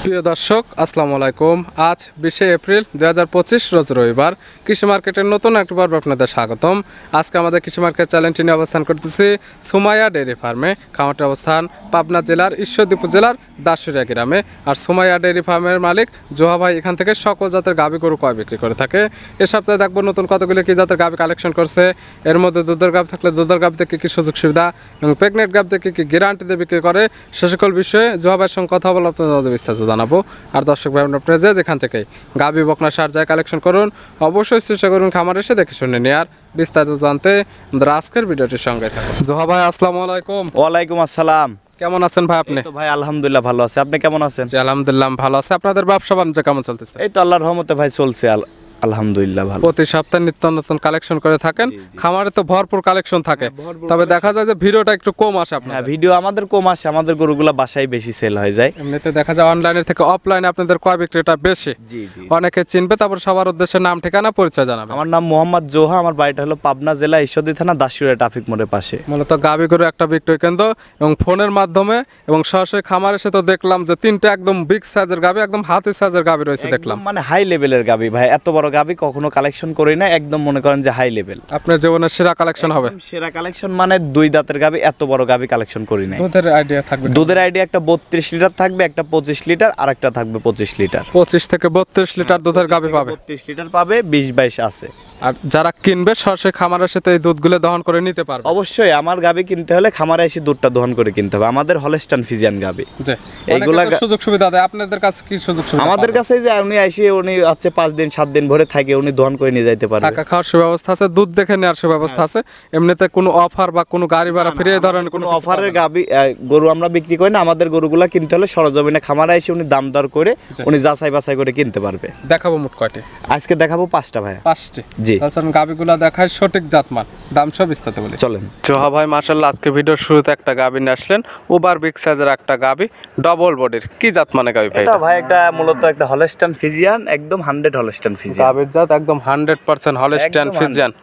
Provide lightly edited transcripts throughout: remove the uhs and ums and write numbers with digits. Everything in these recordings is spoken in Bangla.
প্রিয় দর্শক আসসালামু আলাইকুম। আজ 20 এপ্রিল 2025 রোজ রবিবার। কৃষি মার্কেটের নতুন একটি পর্বে আপনাদের স্বাগতম। আজকে আমাদের কৃষি মার্কেট চ্যানেলটি নিয়ে অবস্থান করতেছি সুমাইয়া ডেয়ারি ফার্মে। খামারটির অবস্থান পাবনা জেলার ঈশ্বরদী উপজেলার দাসুরিয়া গ্রামে। আর সুমাইয়া ডেয়ারি ফার্মের মালিক জোহা ভাই এখান থেকে সকল জাতের গাভী গরু ক্রয় বিক্রি করে থাকে। এ সপ্তাহে দেখবো নতুন কতগুলো কি জাতের গাভী কালেকশন করছে। এর মধ্যে দুধের গাভী থাকলে দুধের গাভী থেকে কি সুযোগ সুবিধা এবং প্রেগনেন্ট গাভী থেকে কি গ্যারান্টিতে বিক্রি করে সে সকল বিষয়ে জোহা ভাইয়ের সঙ্গে কথা বলে আপনাদের বিস্তারিত জানাবো। আর দর্শক ভাই আপনারা যেখান থেকে গাভী বকনা সার যায় কালেকশন করুন, অবশ্যই চেষ্টা করুন খামার এসে দেখে শুনে নিয়ে। আর বিস্তারিত জানতে আমাদের আজকের ভিডিওটির সঙ্গে থাকুন। জোহা ভাই আসসালামু আলাইকুম। ওয়ালাইকুম আসসালাম। কেমন আছেন ভাই আপনি? ভাই আলহামদুলিল্লাহ ভালো আছে, আপনি কেমন আছেন? জি আলহামদুলিল্লাহ ভালো আছে। আপনাদের ব্যবসা বাণিজ্য কেমন চলতেছে? এই তো আল্লাহর রহমতে ভাই চলছে আলহামদুলিল্লাহ ভালো। প্রতি সপ্তাহে নিত্য নতুন কালেকশন করে থাকেন। খামারে তো ভরপুর কালেকশন থাকে, তবে দেখা যায় যে ভিডিওটা একটু কম আসে আপনার। হ্যাঁ ভিডিও আমাদের কম আসে, আমাদের গরুগুলা বাসায় বেশি সেল হয়ে যায়। এমনিতে দেখা যায় অনলাইনের থেকে অফলাইনে আপনাদের ক্রয় বিক্রিটা বেশি। জি জি অনেকে চিনবে, তারপর সবার উদ্দেশ্যে নাম ঠিকানা পরিচয় জানাবে। আমার নাম মোহাম্মদ জোহা, আমার বাড়িটা হলো পাবনা জেলা ঈশ্বরদী থানা দাসুরিয়া ট্রাফিক মোড়ের পাশে। মূলত গাভী গরু একটা বিক্রয় কেন্দ্র এবং ফোনের মাধ্যমে এবং সরাসরি খামার এসে তো দেখলাম যে তিনটা একদম বিগ সাইজের গাভী, একদম হাতি সাইজের গাভী রয়েছে দেখলাম। মানে হাই লেভেলের গাভী ভাই, এত বড় গাভী কখনো কালেকশন করি না, একদম মনে করেন যে হাই লেভেল। আপনার জীবনের সেরা কালেকশন হবে। সেরা কালেকশন মানে দুই দাঁতের গাভী, এত বড় গাভী কালেকশন করি না। দুধের আইডিয়া থাকবে? দুধের আইডিয়া একটা 32 লিটার থাকবে, একটা 25 লিটার, আর একটা থাকবে 25 লিটার। 25 থেকে 32 লিটার দুধের গাভী পাবে। 32 লিটার পাবে, 20-22 আছে। আর যারা কিনবে সরাসরি খামারের সাথে এই দুধগুলো দহন করে নিতে পারবে। অবশ্যই আমার গাভী কিনতে হলে খামারে এসে দুধটা দহন করে কিনতে হবে। আমাদের হলস্টাইন ফ্রিজিয়ান গাভী। এইগুলা সুযোগ সুবিধা দেয়, আপনাদের কাছে কি সুযোগ সুবিধা? আমাদের কাছে যে উনি এসে উনি হচ্ছে 5 দিন 7 দিন ভরে থাকে, উনি দহন করে নিয়ে যাইতে পারবে। টাকা খাওয়ার সুব্যবস্থা আছে, দুধ দেখে নেওয়ার সুব্যবস্থা আছে। এমনিতে কোনো অফার বা কোনো গাড়ি ভাড়া ফ্রি ধরনের কোনো অফারের গাভী গরু আমরা বিক্রি করি না। আমাদের গরুগুলা কিনতে হলে সরজমিনে খামারে এসে উনি দাম দর করে উনি যাচাই বাছাই করে কিনতে পারবে। দেখাবো মোট কয়টি? আজকে দেখাবো 5টা ভাই। 5টি? জি। তাছাড়া গাভীগুলো দেখায় সঠিক জাতমান, দাম সব বিস্তারিত বলি। চলেন। জোহা ভাই মাশাআল্লাহ আজকে ভিডিওর শুরুতে একটা গাভী নিয়ে আসলেন, ওভার বিগ সাইজের একটা গাভী, ডবল বডির। কি জাত মানে গাভী ভাই? এটা ভাই একটা মূলত একটা হলস্টাইন ফ্রিজিয়ান, একদম 100 হলস্টাইন ফ্রিজিয়ান। গাভীর জাত একদম 100% হলস্টাইন ফ্রিজিয়ান।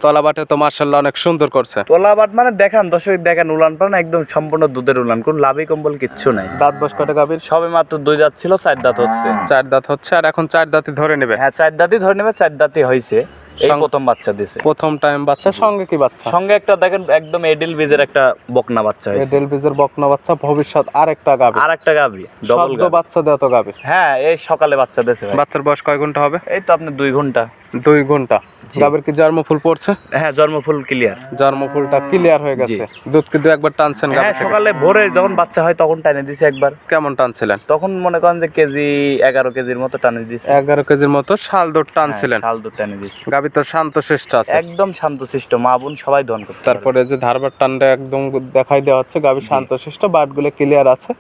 তলাবাটে তো মাশাআল্লাহ অনেক সুন্দর করছে। তলাবাট মানে দেখান দর্শক, দেখেন উলান পালান একদম সম্পূর্ণ দুধের উলান, কোন লাভি কম্বল কিচ্ছু নাই। দাঁত বয়স কয়টা গাভীর? সবে মাত্র 2 দাঁত ছিল, 4 দাঁত হচ্ছে। 4 দাঁত হচ্ছে, আর এখন 4 দাঁতই ধরে নেবে। হ্যাঁ 4 দাঁতই ধরে নেবে, 4 দাঁতই হইছে। এই প্রথম বাচ্চা দিছে, প্রথম টাইম বাচ্চা। সঙ্গে কি বাচ্চা? সঙ্গে একটা দেখেন একদম এডেল বীজের একটা বকনা বাচ্চা হইছে। এডেল বীজের বকনা বাচ্চা, ভবিষ্যৎ আরেকটা গাভী। আরেকটা গাভী ডবল গাভী। বাচ্চা দেয় তো গাভী? হ্যাঁ এই সকালে বাচ্চা দিছে ভাই। বাচ্চার বয়স কয় ঘন্টা হবে? এই তো আপনি 2 ঘন্টা। 2 ঘন্টা। গাভীর কি জন্মফুল পড়ছে? হ্যাঁ জন্মফুল ক্লিয়ার, জন্মফুলটা ক্লিয়ার হয়ে গেছে। দুধ কি একবার টানছেন গাভী? হ্যাঁ সকালে ভোরে যখন বাচ্চা হয় তখন টানে দিছে একবার। কেমন টানছিলেন তখন? মনে করেন যে কেজি 11 কেজির মতো টানে দিছে। 11 কেজির মতো শাল দুধ টানছিলেন? শাল দুধ টানে দিছে। গাভী তো শান্তশিষ্ট আছে, একদম শান্তশিষ্ট, মা বোন সবাই দহন করতে। তারপরে যে ধারবার টানটা একদম দেখাই দেওয়া হচ্ছে, গাভী শান্তশিষ্ট, বাটগুলো ক্লিয়ার আছে,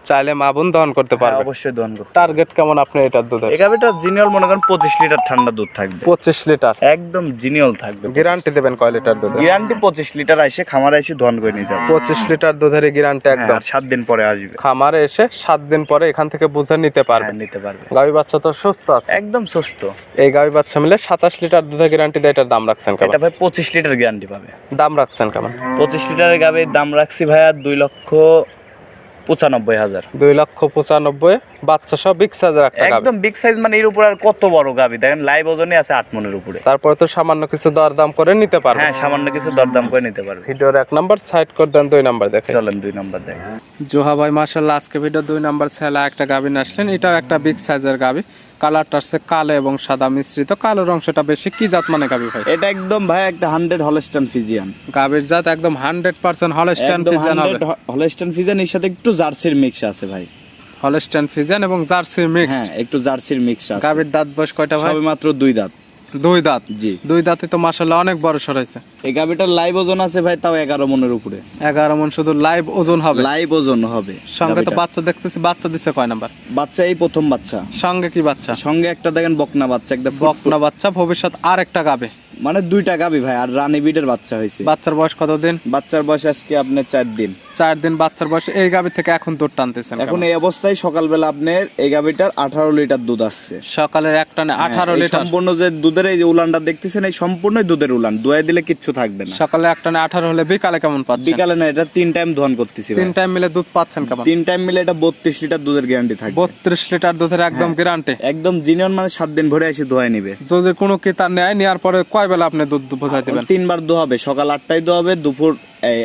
চাইলে মা বোন দহন করতে পারবে। অবশ্যই দহন করতে। টার্গেট কেমন আপনি এটার দুধের? এই গাভীটা জিনিয়াল মনে করেন 25 লিটার ঠান্ডা দুধ থাকবে। 25 লিটার একদম জিনিয়াল থাকবে। গ্যারান্টি দেবেন কয় লিটার দুধ? গ্যারান্টি 25 লিটার এসে খামারে এসে দহন করে নিয়ে যাবে। 25 লিটার দুধের গ্যারান্টি একদম। 7 দিন পরে আসবে খামারে এসে 7 দিন পরে এখান থেকে বুঝে নিতে পারবে। নিতে পারবে। গাভী বাচ্চা তো সুস্থ আছে, একদম সুস্থ। এই গাভী বাচ্চা মিলে 27 লিটার দুধের গ্যারান্টি দেয়। এটার দাম রাখছেন কেমন? এটা ভাই 25 লিটার গ্যারান্টি পাবে। দাম রাখছেন কেমন? 25 লিটারের গাভীর দাম রাখছি ভাইয়া 2,95,000। 2,95,000 বাচ্চা সহ বিগ সাইজের একটা গাভী। একদম বিগ সাইজ, মানে এর উপর আর কত বড় গাভী দেখেন, লাইভ ওজনে আছে 8 মনের উপরে। তারপরে তো সামান্য কিছু দরদাম করে নিতে পারবে। হ্যাঁ সামান্য কিছু দরদাম করে নিতে পারবে। ভিডিওর 1 নাম্বার সাইড করে দেন, 2 নাম্বার দেখেন। চলেন 2 নাম্বার দেখেন। জোহা ভাই মাশাআল্লাহ আজকে ভিডিও 2 নাম্বার ছেলে একটা গাভী নিয়ে আসলেন। এটাও একটা বিগ সাইজের গাভী, কালারটা আছে কালো এবং সাদা মিশ্রিত, কালোর অংশটা বেশি। কি জাত মানে গাভী ভাই? এটা একদম ভাই একটা 100 হলস্টাইন ফ্রিজিয়ান। গাভীর জাত একদম 100% হলস্টাইন ফ্রিজিয়ান হবে। হলস্টাইন ফ্রিজিয়ান এর সাথে একটু জার্সির মিক্স আছে ভাই। হলস্টাইন ফ্রিজিয়ান এবং জার্সি মিক্স। হ্যাঁ একটু জার্সির মিক্স আছে। গাভীর দাঁত বয়স কয়টা ভাই? সবে মাত্র 2 দাঁত। 2 দাঁত? জি। 2 দাঁতে তো মাশাআল্লাহ অনেক বড় সর হয়েছে। এই গাভীটার লাইভ ওজন আছে ভাই তাও 11 মনের উপরে। 11 মণ শুধু লাইভ ওজন হবে? লাইভ ওজন হবে। সঙ্গে তো বাচ্চা দেখতেছি, বাচ্চা দিছে কয় নাম্বার? বাচ্চা এই প্রথম বাচ্চা। সঙ্গে কি বাচ্চা? সঙ্গে একটা দেখেন বকনা বাচ্চা, একদম বকনা বাচ্চা, ভবিষ্যৎ আরেকটা গাভী। মানে 2টা গাভী ভাই, আর রানী বিটের বাচ্চা হয়েছে। বাচ্চার বয়স কতদিন? বাচ্চার বয়স আজকে আপনার 4 দিন। 4 দিন বাচ্চার বয়সে এই গাভী থেকে এখন দুধ টানতেছেন এখন এই অবস্থায় সকালবেলা আপনার এই গাভীটার 18 লিটার দুধ আসছে সকালের এক টানে 18 এই লিটার। সম্পূর্ণ যে দুধের এই যে উলানটা দেখতেছেন এই সম্পূর্ণই দুধের উলান, দোয়াই দিলে কিচ্ছু থাকবে না। সকালে এক টানে 18 হলে বিকালে কেমন পাচ্ছেন? বিকালে না, এটা 3 টাইম দহন করতেছি ভাই। 3 টাইম মিলে দুধ পাচ্ছেন কেমন? 3 টাইম মিলে এটা 32 লিটার দুধের গ্যারান্টি থাকবে। 32 লিটার দুধের একদম গ্যারান্টি, একদম জিনিয়ন, মানে 7 দিন ভরে এসে দোয়াই নিবে। যদি কোনো ক্রেতা নেয়, নেওয়ার পরে কয় বেলা আপনি দুধ বোঝাই দিবেন? 3 বার দোয়াবে, সকাল 8টায় দোয়াবে, দুপুর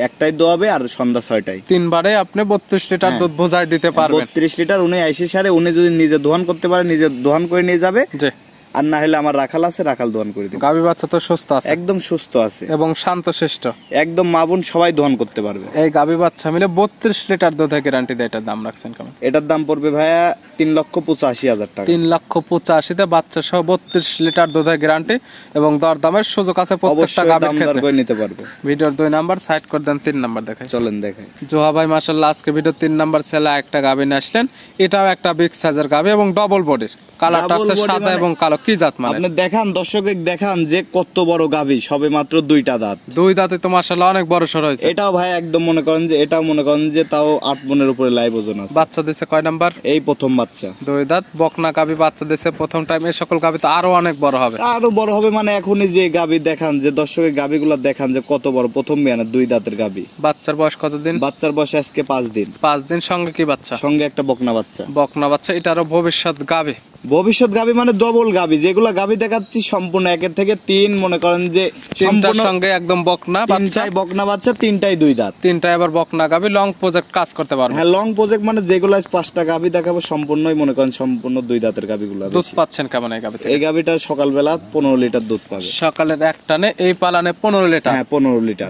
1টায় দোয়াবে আর সন্ধ্যা 6টায়। 3 বারে আপনি 32 লিটার দুধ বোঝাই দিতে পারবেন। 32 লিটার উনি আইসে সারে, উনি যদি নিজে দোহান করতে পারে নিজে দোহান করে নিয়ে যাবে, জি। আর না হলে আমার রাখাল আছে, রাখাল দোহান করে দিবে। গাভী বাচ্চা তো সুস্থ আছে, একদম সুস্থ আছে এবং শান্তশিষ্ট, একদম মা বোন সবাই দোহান করতে পারবে। এই গাভী বাচ্চা মিলে 32 লিটার দুধের গ্যারান্টি দেয়। এটার দাম রাখছেন কেমন? এটার দাম পড়বে ভাইয়া 3,85,000 টাকা। 3,85,000 তে বাচ্চা সহ 32 লিটার দুধের গ্যারান্টি, এবং দরদামের সুযোগ আছে প্রত্যেকটা অবশ্যই গাভীর দাম দর ক্ষেত্রে। করে নিতে পারবে। ভিডিওর 2 নাম্বার সাইড করে দেন, 3 নাম্বার দেখাই। চলেন দেখাই। জোহা ভাই মাশাআল্লাহ আজকে ভিডিও 3 নাম্বার ছেলে একটা গাভী নিয়ে আসলেন। এটাও একটা বিগ সাইজের গাভী এবং ডবল বডির, কালারটা আছে সাদা এবং কালো। কি জাত মানে? আপনি দেখান, দর্শকে দেখান যে কত বড় গাভী, সবে মাত্র 2টা দাঁত। 2 দাঁতে তো মাশাআল্লাহ অনেক বড় সর হয়েছে। এটাও ভাই একদম মনে করেন যে, এটাও মনে করেন যে তাও 8 মনের উপরে লাইভ ওজন আছে। বাচ্চা দিছে কয় নাম্বার? এই প্রথম বাচ্চা। 2 দাঁত বকনা গাভী বাচ্চা দিছে প্রথম টাইম। এই সকল গাভী তো আরো অনেক বড় হবে। আরো বড় হবে, মানে এখনই যে গাভী দেখান, যে দর্শকের গাভীগুলো দেখান যে কত বড়, প্রথম বিয়ানের 2 দাঁতের গাভী। বাচ্চার বয়স কতদিন? বাচ্চার বয়স আজকে 5 দিন। 5 দিন। সঙ্গে কি বাচ্চা? সঙ্গে একটা বকনা বাচ্চা। বকনা বাচ্চা। এটারও ভবিষ্যৎ গাভী, ভবিষ্যৎ গাভী মানে ডবল গাভী। যেগুলো গাভী দেখাচ্ছি সম্পূর্ণ 1 থেকে 3, মনে করেন যে তিনটার সঙ্গে একদম বকনা বাচ্চা। 3টাই বকনা বাচ্চা, 3টাই 2 দাঁত। 3টায় আবার বকনা গাভী, লং প্রজেক্ট কাজ করতে পারবে। হ্যাঁ, লং প্রজেক্ট মানে যেগুলো 5টা গাভী দেখাবো সম্পূর্ণই মনে করেন সম্পূর্ণ 2 দাঁতের গাভীগুলো। দুধ পাচ্ছেন কেমন এই গাভী থেকে? এই গাভীটা সকালবেলা 15 লিটার দুধ পাবে। সকালের এক টানে এই পালানে 15 লিটার। হ্যাঁ 15 লিটার।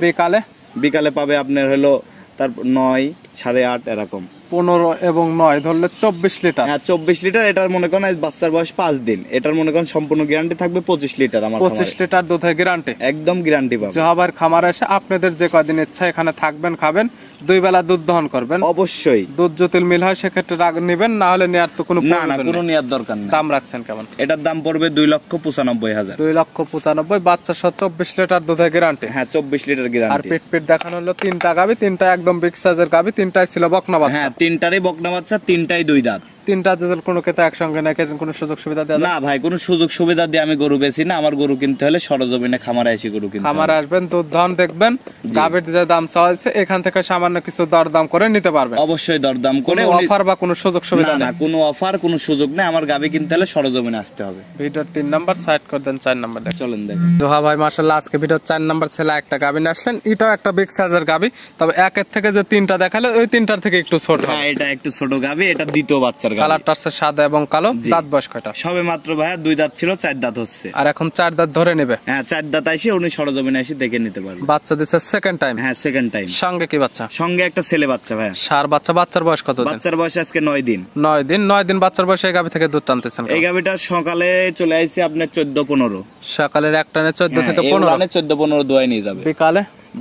বিকালে পাবে আপনার হলো তার 9, 8.5 এরকম। 15 এবং 9 ধরলে 24 লিটার। হ্যাঁ 24 লিটার। এটার মনে করেন বাচ্চার বয়স 5 দিন। এটার মনে করেন সম্পূর্ণ গ্যারান্টি থাকবে 25 লিটার। আমার 25 লিটার দুধের গ্যারান্টি একদম গ্যারান্টি পাবে। জহাবার খামারে এসে আপনাদের যে কদিন ইচ্ছা এখানে থাকবেন, খাবেন, 2 বেলা দুধ দহন করবেন। অবশ্যই দুধ যদি মিল হয় সেক্ষেত্রে নেবেন, না হলে নেওয়ার তো কোনো না প্রয়োজন নেই। কোনো নেওয়ার দরকার নেই। দাম রাখছেন কেমন? এটার দাম পড়বে 2,95,000। 2,95,000। বাচ্চা সহ 24 লিটার দুধের গ্যারান্টি। হ্যাঁ 24 লিটার আর গ্যারান্টি। পেট দেখানো হলো 3টা গাভী, 3টা একদম বিগ সাইজের গাভী, 3টাই ছিল বকনা বাচ্চা। হ্যাঁ 3টারই বকনা বাচ্চা, 3টাই 2 দাঁত। 3টা যদি কোনো কেতা একসঙ্গে নেয় কোনো সুযোগ সুবিধা দেওয়া যায়? না ভাই, কোনো সুযোগ সুবিধা দিয়ে আমি গরু বেচি না। আমার গরু কিনতে হলে সরজমিনে খামারে এসে গরু কিনতে হবে। খামারে আসবেন, দুধ দহন দেখবেন, গাভীর যে দাম চাওয়া হয়েছে এখান থেকে সামান্য কিছু দরদাম করে নিতে পারবেন। অবশ্যই দরদাম করে। অফার বা কোনো সুযোগ সুবিধা না, কোনো অফার কোনো সুযোগ নেই। আমার গাভী কিনতে হলে সরজমিনে আসতে হবে। ভিডিওর 3 নাম্বার সাইড করে দেন, 4 নাম্বার দেখেন। চলেন দেখেন। জোহা ভাই মাশাআল্লাহ আজকে ভিডিওর 4 নাম্বার ছেলে একটা গাভী নিয়ে আসলেন। এটাও একটা বিগ সাইজের গাভী, তবে একের থেকে যে 3টা দেখালো ওই 3টার থেকে একটু ছোট। হ্যাঁ এটা একটু ছোট গাভী। এটা দ্বিতীয় বাচ্চার গাভী। কালারটা আছে সাদা এবং কালো। দাঁত বয়স কয়টা? সবে মাত্র ভাইয়া 2 দাঁত ছিল, 4 দাঁত হচ্ছে। আর এখন 4 দাঁত ধরে নেবে। হ্যাঁ 4 দাঁত এসে উনি সরজমিনে এসে দেখে নিতে পারবেন। বাচ্চা দিছে সেকেন্ড টাইম। হ্যাঁ সেকেন্ড টাইম। সঙ্গে কি বাচ্চা? সঙ্গে একটা ছেলে বাচ্চা ভাইয়া। সার বাচ্চা। বাচ্চার বয়স কত দিন? বাচ্চার বয়স আজকে 9 দিন। 9 দিন। 9 দিন বাচ্চার বয়সে এই গাভী থেকে দুধ টানতেছেন। এই গাভীটা সকালে চলে আসছে আপনার 14-15। সকালের এক টানে 14 থেকে 15। 14-15 দোয়াই নিয়ে যাবে।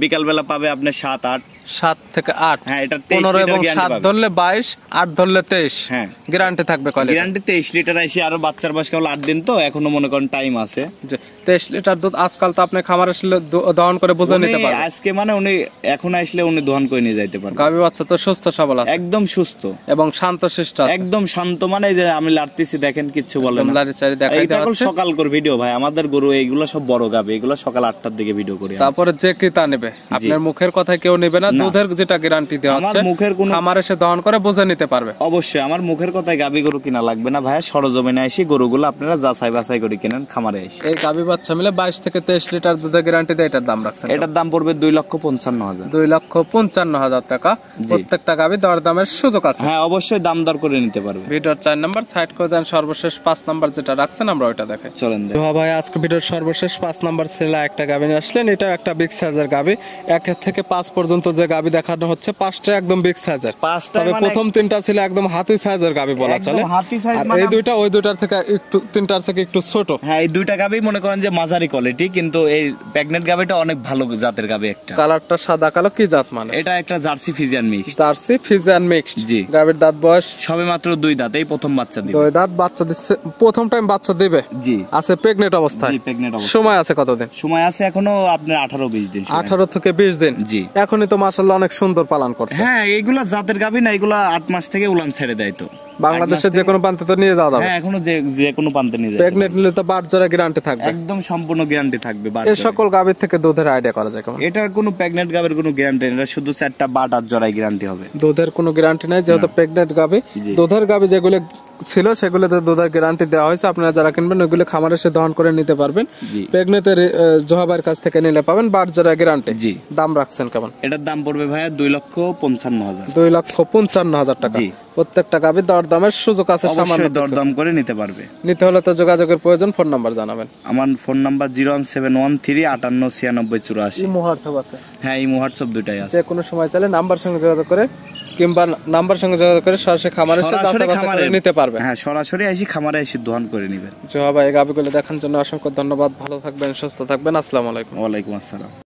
বিকাল বেলা পাবে আপনি 7-8। 7 থেকে 8। হ্যাঁ এটা 15 এবং 7 ধরলে 22, 8 ধরলে 23। হ্যাঁ গ্যারান্টি থাকবে কয় লিটার? গ্যারান্টি 23 লিটার আসে। আর বাচ্চার বয়স কেবল 8 দিন, তো এখনো মনে করেন টাইম আছে। যে 23 লিটার দুধ আজকাল তো আপনি খামারে আসলে দহন করে বুঝে নিতে পারবেন। আজকে মানে উনি এখন আসলে উনি দহন করে নিয়ে যাইতে পারবেন। গাভী বাচ্চা তো সুস্থ সবল আছে, একদম সুস্থ এবং শান্তশিষ্ট আছে। একদম শান্ত, মানে এই যে আমি লাড়তেছি দেখেন কিচ্ছু বলে না। লারি চারি দেখাই এইটা দেওয়া এখন হচ্ছে। সকাল করে ভিডিও ভাই। আমাদের গরু এইগুলো সব বড় গাভী, এগুলো সকাল 8টার দিকে ভিডিও করি। তারপরে যে ক্রেতা নেবে, আপনার মুখের কথা কেউ নেবে না। দুধের যেটা গ্যারান্টি দেওয়া আমার হচ্ছে মুখের কোনো খামারে এসে দহন করে বুঝে নিতে পারবে। অবশ্যই আমার মুখের কথায় গাভী গরু কিনা লাগবে না ভাইয়া। সরজমিনে এসে গরুগুলো আপনারা যাচাই বাছাই করে কিনেন খামারে এসে। এই গাভী বাচ্চা মিলে 22 থেকে 23 লিটার দুধের গ্যারান্টি দেয়। এটার দাম রাখছেন? এটার দাম পড়বে 2,55,000। 2,55,000 টাকা। প্রত্যেকটা গাভী দরদামের সুযোগ আছে। হ্যাঁ অবশ্যই দাম দর করে নিতে পারবে। ভিডিওর 4 নাম্বার সাইড করে দেন। সর্বশেষ 5 নাম্বার যেটা রাখছেন আমরা ওইটা দেখাই। চলেন দেখেন। ভাই আজকে ভিডিওর সর্বশেষ 5 নাম্বার ছেলে একটা গাভী নিয়ে আসলেন। এটা একটা বিগ সাইজের গাভী। 1 থেকে 5 পর্যন্ত যে গাভী দেখানো হচ্ছে 5টা একদম বিগ সাইজের। তবে প্রথম 3টা ছিল একদম হাতি সাইজের গাভী বলা চলে। আর এই দুইটা ওই দুইটার থেকে একটু 3টার থেকে একটু ছোট। হ্যাঁ এই দুইটা গাভী মনে করেন যে মাঝারি কোয়ালিটি, কিন্তু এই প্রেগন্যান্ট গাভীটা অনেক ভালো জাতের গাভী। একটা কালারটা সাদা কালো। কি জাত মানে? এটা একটা jersey Friesian mix. Jersey Friesian mixed. জি। গাভীর দাঁত বয়স সবে মাত্র 2 দাঁত। এই প্রথম বাচ্চা দিবে। 2 দাঁত বাচ্চা দিচ্ছে, প্রথম টাইম বাচ্চা দিবে। জি। আছে প্রেগন্যান্ট অবস্থায়। জি প্রেগন্যান্ট অবস্থা। সময় আছে কতদিন? সময় আছে এখনো আপনার 18-20 দিন। 18 18 থেকে 20 দিন। জি। এখনই তো মাশাআল্লাহ অনেক সুন্দর পালন করছে। হ্যাঁ, এইগুলা জাতের গাভী না, এগুলা 8 মাস থেকে উলান ছেড়ে দেয় তো। বাংলাদেশের যে কোনো প্রান্তে তো নিয়ে যাওয়া যাবে। হ্যাঁ, এখনো যে কোনো প্রান্তে নিয়ে যায়। প্রেগনেন্ট নিলে তো বাট জোড়া গ্যারান্টি থাকবে। একদম সম্পূর্ণ গ্যারান্টি থাকবে। এই সকল গাভীর থেকে দুধের আইডিয়া করা যায় কেমন? এটার কোনো প্রেগনেন্ট গাভীর কোনো গ্যারান্টি নেই, এটা শুধু 4টা বাট আর জরাই গ্যারান্টি হবে। দুধের কোনো গ্যারান্টি নাই, যেহেতু প্রেগনেন্ট গাভী। জি। দুধের গাভী যেগুলো ছিল সেগুলোতে দুধের গ্যারান্টি দেওয়া হয়েছে। আপনারা যারা কিনবেন ওইগুলো খামারে এসে দহন করে নিতে পারবেন। জি। প্রেগনেন্টের জোহাবার কাছ থেকে নিলে পাবেন বাট জোড়া গ্যারান্টি। জি। দাম রাখছেন কেমন? এটার দাম পড়বে ভাইয়া 2,55,000। 2,55,000 টাকা। জি। প্রত্যেকটা গাভীর দরদামের সুযোগ আছে, সামান্য অবশ্যই দরদাম করে নিতে পারবে। নিতে হলে তো যোগাযোগের প্রয়োজন। ফোন নাম্বার জানাবেন। আমার ফোন নাম্বার 01713589684। ইমো হোয়াটসঅ্যাপ আছে? হ্যাঁ, ইমো হোয়াটসঅ্যাপ দুটাই আছে। যে কোনো সময় চাইলে নাম্বার সঙ্গে যোগাযোগ করে কিংবা নাম্বার সঙ্গে যোগাযোগ করে সরাসরি খামারে এসে যাচাই বাছাই করে নিতে পারবে। হ্যাঁ, সরাসরি এসে খামারে এসে দহন করে নেবেন। জোহা ভাই, এই গাভীগুলো দেখার জন্য অসংখ্য ধন্যবাদ। ভালো থাকবেন, সুস্থ থাকবেন। আসসালামু আলাইকুম। ওয়ালাইকুম আসসালাম।